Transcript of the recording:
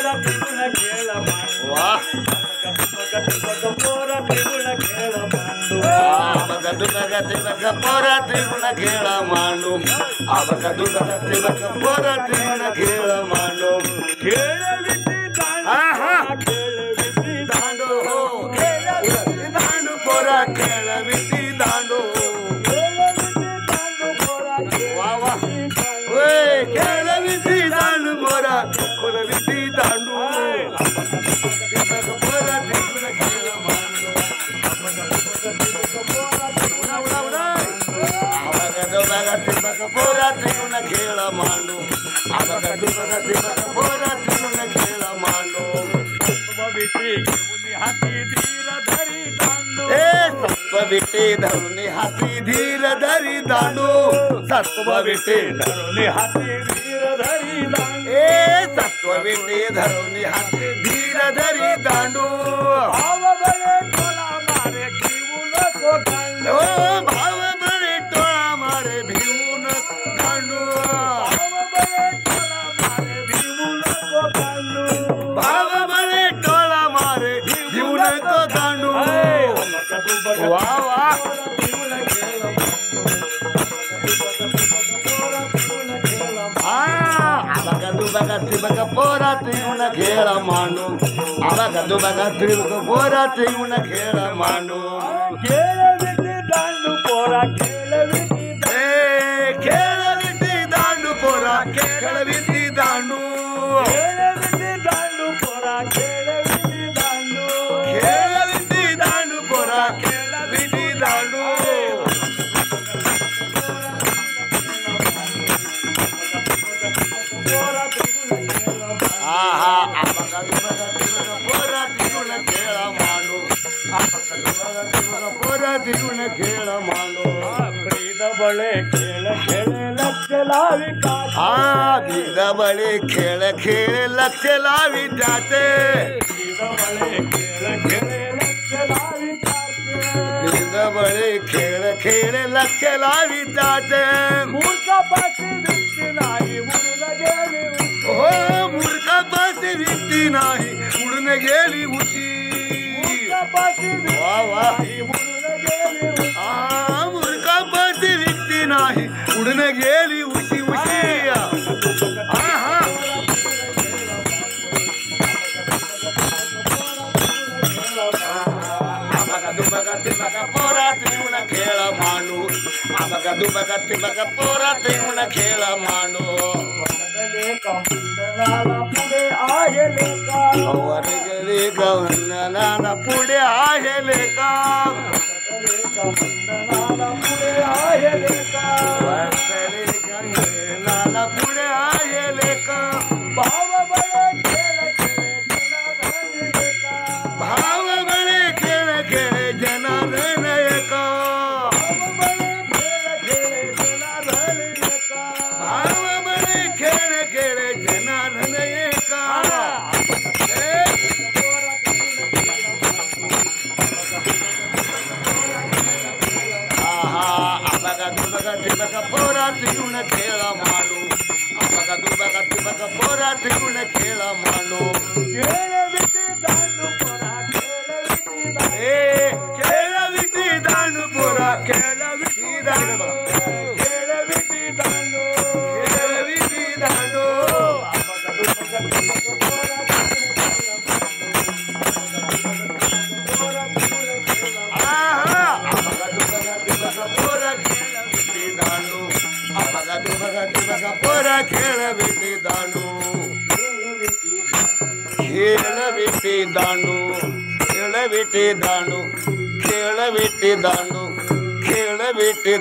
पोरा त्रिगुण खेळ मांडू वाह पोरा त्रिगुण खेळ मांडू पोरा त्रिगुण खेळ मांडू पोरा त्रिगुण खेळ मांडू खेळ विटी दांडू खेळ विटी दांडू पोरा खेळ विटी दांडू वा वा खेळ विटी दांडू पोरा विटी दांडू पोरा त्रिगुण खेळ मांडू पोरा त्रिगुण खेळ मांडू पोरा त्रिगुण खेळ मांडू विटी घेऊन हाती धीर धरी दांडू सत्व विटे धरून हाती धीर धरी दांडू सत्व विटे धरून हाती धीर धरी दांडू सत्व विटे धरून हाती धीर धरी दांडू भाव बळे टोळा मारे घेऊ नको दांडू भाव बळे टोळा मारे भिवून दांडू भाव बळे टोळा मारे घेऊ नको दांडू भाव बळे टोळा मारे भिवू नको दांडू वा वा बघा पोरा त्रिगुण खेळ मांडू बघा पोरा त्रिगुण खेळ मांडू खेळ विटी दांडू पोरा खेळ विटी खेळ विटी दांडू पोरा खेळ विटी दांडू खेळ विटी दांडू पोरा खेळ विटी दांडू खेळ विटी दांडू पोरा खेळ विटी दांडू पोरा त्रिगुण खेळ मांडू पोरा त्रिगुण खेळ मांडू बळे खेळ खेळे लक्ष लावी बळे खेळ खेळ लक्ष लावी जाते बळे खेळ खेळे लक्ष लावी बळे खेळ खेळ लक्ष लावी जाते मूर्खापाशी व्यक्ती नाही उडून गेली हो मूर्खापाशी व्यक्ती नाही उडून गेली उशी मूर्खापाशी वा वा उडून गेली मूर्खापाशी व्यक्ती नाही उडून गेली उशी उशी पोरा त्रिगुण खेळ मांडू बघा पोरा त्रिगुण खेळ मांडू पुढे आहे लेका वर्गले गवंदनाला पुढे आहे लेका पुढे आहे लेका वर्गले गवंदनाला पुढे आहे लेका भाव बळे खेळ खेळे जनार्दन एका भाव बळे खेळ खेळे जनार्दन एका भाव बळे खेळ खेळे जनार्दन एका बघा पोरा त्रिगुण खेळ मांडू बघा पोरा त्रिगुण खेळ मांडू खेळ विटी दांडू पोरा खेळ विटी दांडू पोरा खेळ विटी दांडू खेळ विटी दांडू खेळ विटी दांडू पोरा खेळ विटी दांडू पोरा खेळ विटी दांडू खेळ विटी दांडू खेळ विटी दांडू खेळ विटी दांडू खेळ विटी